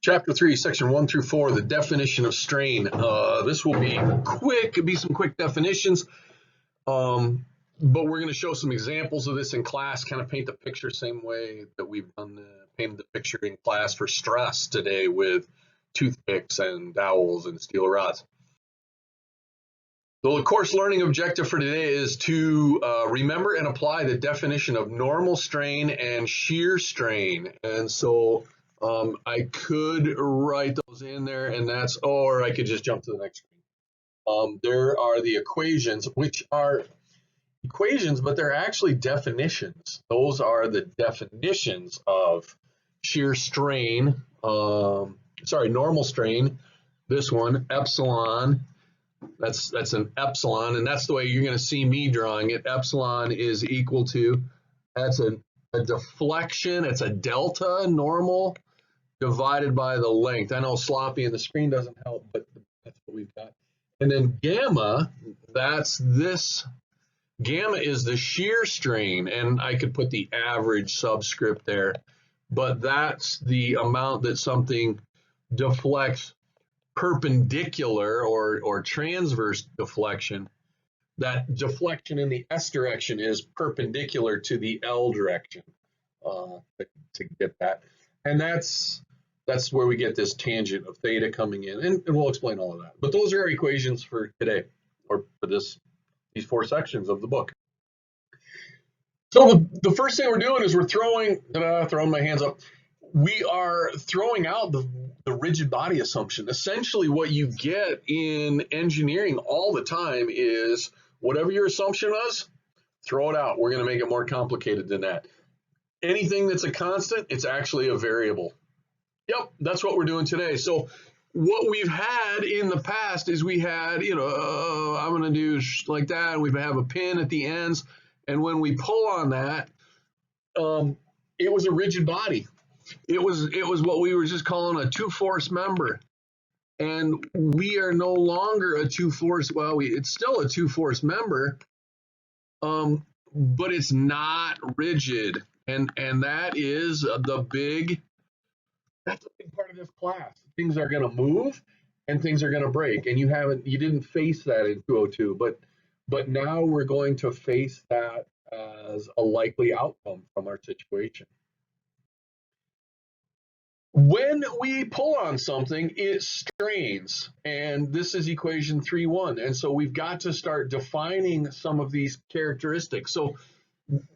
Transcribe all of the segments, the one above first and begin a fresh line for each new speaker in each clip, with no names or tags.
Chapter 3, Section 1 through 4, the definition of strain. This will be quick, it'll be some quick definitions, but we're going to show some examples of this in class, kind of paint the picture same way that we've done painted the picture in class for stress today with toothpicks and dowels and steel rods. So the course learning objective for today is to remember and apply the definition of normal strain and shear strain. And so I could write those in there, and that's, or I could just jump to the next screen. There are the equations, which are equations, but they're actually definitions. Those are the definitions of shear strain, normal strain, this one, epsilon. That's an epsilon, and that's the way you're going to see me drawing it. Epsilon is equal to, that's a deflection, it's a delta normal divided by the length. I know sloppy and the screen doesn't help, but that's what we've got. And then gamma, that's this. Gamma is the shear strain, and I could put the average subscript there, but that's the amount that something deflects perpendicular or transverse deflection. That deflection in the S direction is perpendicular to the L direction to get that. And that's where we get this tangent of theta coming in, and we'll explain all of that. But those are our equations for today, or for these 4 sections of the book. So the first thing we're doing is we're throwing my hands up. We are throwing out the rigid body assumption. Essentially what you get in engineering all the time is whatever your assumption was, throw it out. We're going to make it more complicated than that. Anything that's a constant, it's actually a variable. Yep, that's what we're doing today. So what we've had in the past is we had, I'm going to do like that, and we have a pin at the ends, and when we pull on that, it was a rigid body. It was what we were just calling a two-force member, and we are no longer a two-force. Well, it's still a two-force member, but it's not rigid, and that is that's a big part of this class. Things are going to move, and things are going to break, and you didn't face that in 202, but now we're going to face that as a likely outcome from our situation. When we pull on something, it strains, and this is equation 3.1. And so we've got to start defining some of these characteristics. So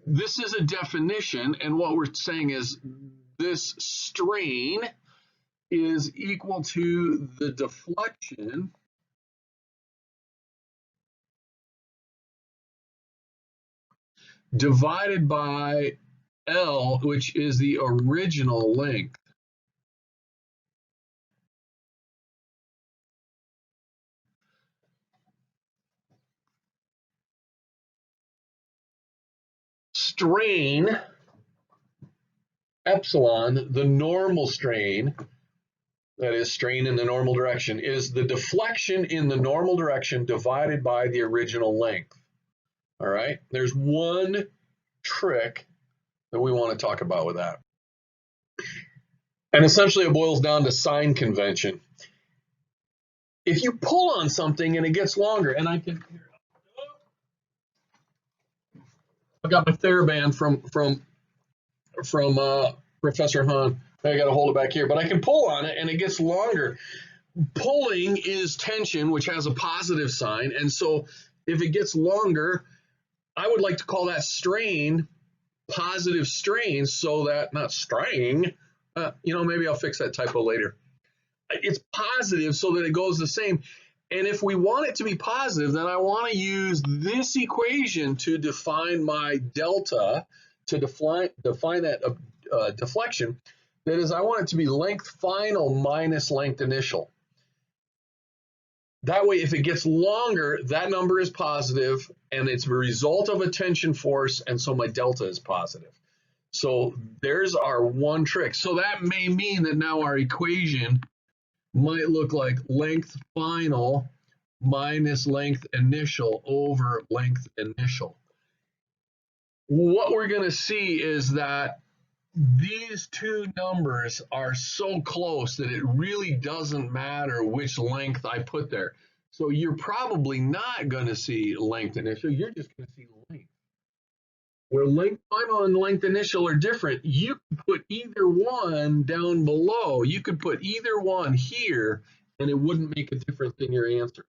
this is a definition, and what we're saying is this strain is equal to the deflection divided by L, which is the original length. Strain, epsilon, the normal strain, that is strain in the normal direction, is the deflection in the normal direction divided by the original length. All right, there's one trick that we want to talk about with that. And essentially it boils down to sign convention. If you pull on something and it gets longer, and I got my TheraBand from Professor Hahn. I got to hold it back here, but I can pull on it and it gets longer. Pulling is tension, which has a positive sign, and so if it gets longer, I would like to call that strain, positive strain, so that, not strain, maybe I'll fix that typo later. It's positive so that it goes the same. And if we want it to be positive, then I want to use this equation to define my delta, to define that deflection. That is, I want it to be length final minus length initial. That way, if it gets longer, that number is positive, and it's a result of a tension force, and so my delta is positive. So there's our one trick. So that may mean that now our equation might look like length final minus length initial over length initial. What we're going to see is that these two numbers are so close that it really doesn't matter which length I put there. So you're probably not going to see length initial, you're just going to see length. Where length final and length initial are different, you can put either one down below. You could put either one here, and it wouldn't make a difference in your answer.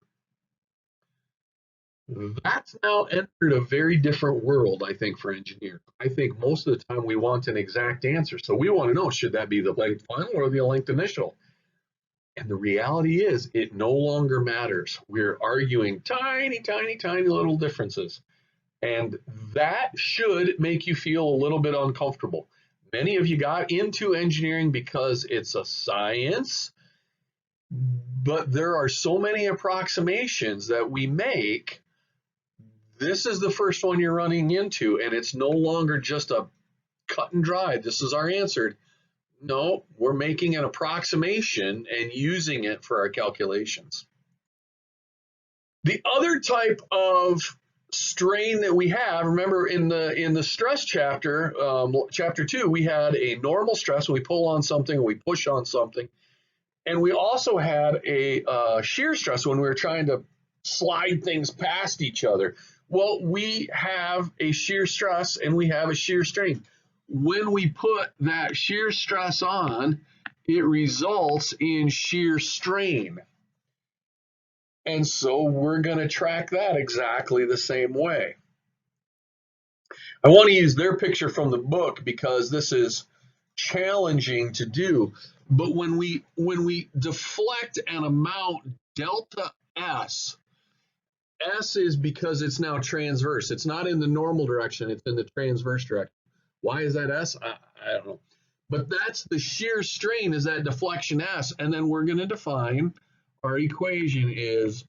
That's now entered a very different world, I think, for engineers. I think most of the time we want an exact answer. So we want to know, should that be the length final or the length initial? And the reality is, it no longer matters. We're arguing tiny, tiny, tiny little differences. And that should make you feel a little bit uncomfortable. Many of you got into engineering because it's a science, but there are so many approximations that we make. This is the first one you're running into, and it's no longer just a cut and dry, this is our answer. No, we're making an approximation and using it for our calculations. The other type of strain that we have, remember in the stress chapter, chapter 2, we had a normal stress when we pull on something, we push on something, and we also had a shear stress when we were trying to slide things past each other. Well, we have a shear stress and we have a shear strain. When we put that shear stress on, it results in shear strain. And so we're going to track that exactly the same way. I want to use their picture from the book because this is challenging to do. But when we deflect an amount delta S, S is because it's now transverse. It's not in the normal direction, it's in the transverse direction. Why is that S? I don't know. But that's the shear strain, is that deflection S. And then we're going to define, our equation is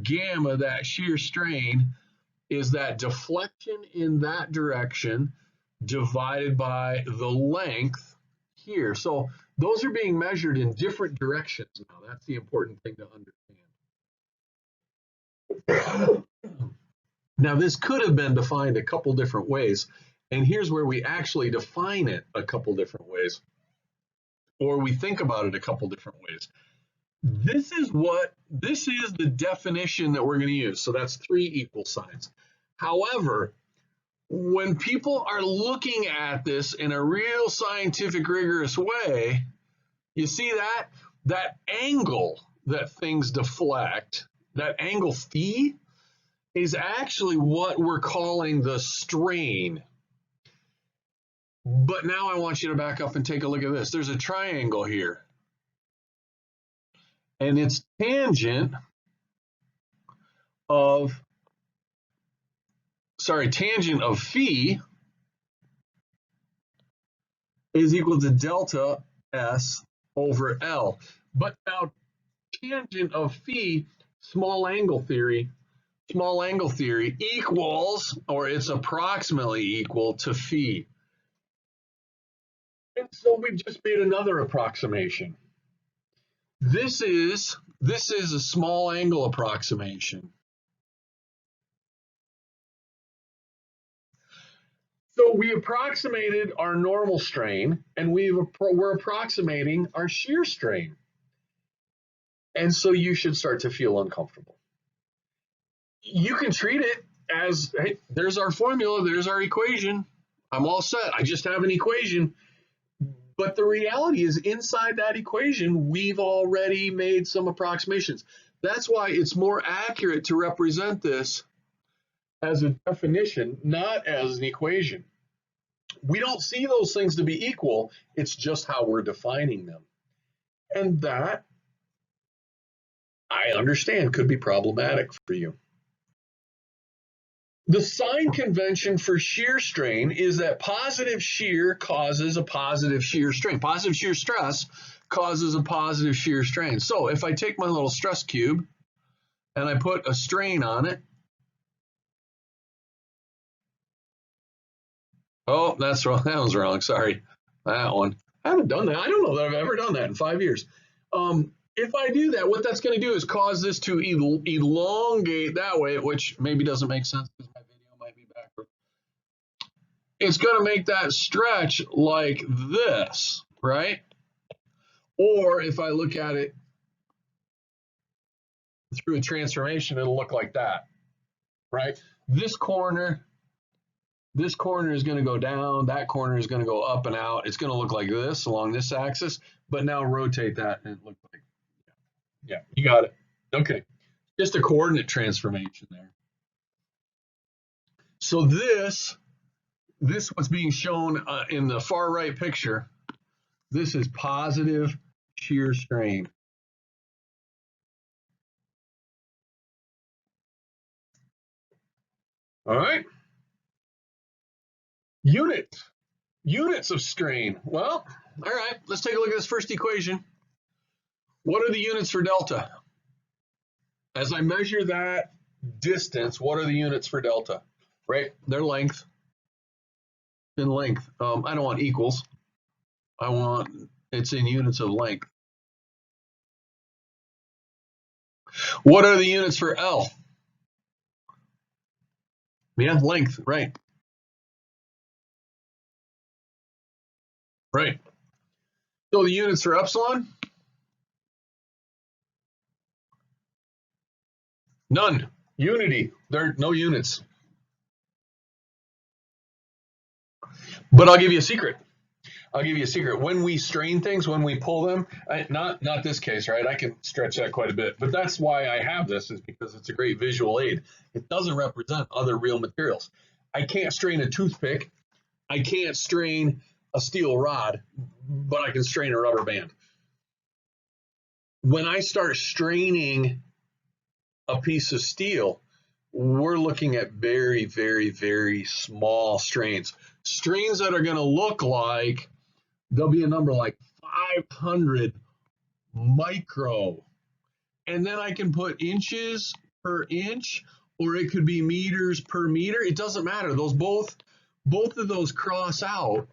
gamma, that shear strain, is that deflection in that direction divided by the length here. So those are being measured in different directions now. That's the important thing to understand. Now, this could have been defined a couple different ways, and here's where we actually define it a couple different ways, or we think about it a couple different ways. This is the definition that we're going to use. So that's 3 equal signs. However, when people are looking at this in a real scientific, rigorous way, you see that angle that things deflect, that angle phi, is actually what we're calling the strain. But now I want you to back up and take a look at this. There's a triangle here, and its tangent of phi is equal to delta S over L. But now tangent of phi, small angle theory equals, or it's approximately equal to phi. And so we just made another approximation. This is a small angle approximation. So we approximated our normal strain, and we're approximating our shear strain. And so you should start to feel uncomfortable. You can treat it as, hey, there's our formula, there's our equation. I'm all set. I just have an equation. But the reality is, inside that equation, we've already made some approximations. That's why it's more accurate to represent this as a definition, not as an equation. We don't see those things to be equal. It's just how we're defining them. And that, I understand, could be problematic for you. The sign convention for shear strain is that positive shear causes a positive shear strain. Positive shear stress causes a positive shear strain. So if I take my little stress cube and I put a strain on it, oh, that's wrong. That was wrong. Sorry. That one. I haven't done that. I don't know that I've ever done that in 5 years. If I do that, what that's going to do is cause this to elongate that way, which maybe doesn't make sense because my video might be backward. it's going to make that stretch like this, right? Or if I look at it through a transformation, it'll look like that, right? This corner is going to go down, that corner is going to go up and out. It's going to look like this along this axis, but now rotate that and it looks like, yeah, you got it. Okay, just a coordinate transformation there. So this was being shown in the far right picture. This is positive shear strain. All right. Units of strain. Well, all right, let's take a look at this first equation. What are the units for delta? As I measure that distance, what are the units for delta? Right, their length. In length. I don't want equals. I want it's in units of length. What are the units for L? Yeah, length, right. Right. So the units for epsilon? None. Unity. There are no units. But I'll give you a secret. When we strain things, when we pull them, not this case, right? I can stretch that quite a bit, but that's why I have this, is because it's a great visual aid. It doesn't represent other real materials. I can't strain a toothpick. I can't strain a steel rod, but I can strain a rubber band. When I start straining a piece of steel, we're looking at very, very, very small strains. Strains that are going to look like, there'll be a number like 500 micro. And then I can put inches per inch, or it could be meters per meter. It doesn't matter. Those both of those cross out.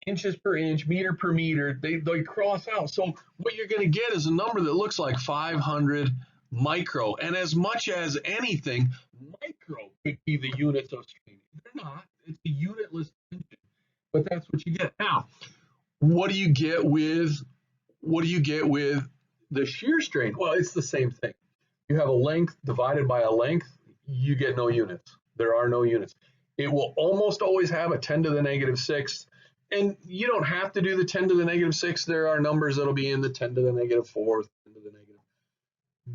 Inches per inch, meter per meter, they cross out. So what you're going to get is a number that looks like 500 micro. And as much as anything, micro could be the units of strain. They're not. It's a unitless tension. But that's what you get. Now, what do you get with the shear strain? Well, it's the same thing. You have a length divided by a length, you get no units. There are no units. It will almost always have a 10 to the negative 6. And you don't have to do the 10 to the negative 6. There are numbers that'll be in the 10 to the negative 4, 10 to the negative.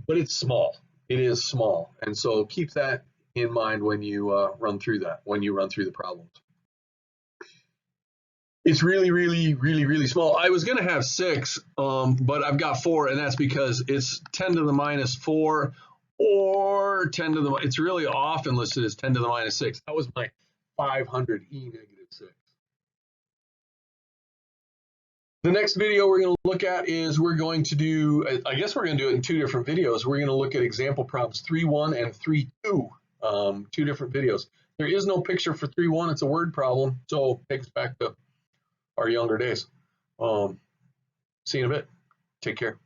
But it's small. It is small. And so keep that in mind when you run through the problems. It's really, really, really, really small. I was going to have 6, but I've got 4, and that's because it's 10 to the minus 4 or 10 to the, it's really often listed as 10 to the minus 6. That was my 500 E negative 6. The next video we're going to look at is we're going to do, I guess we're going to do it in 2 different videos. We're going to look at example problems 3.1 and 3.2, 2 different videos. There is no picture for 3.1. It's a word problem, so it takes back to our younger days. See you in a bit. Take care.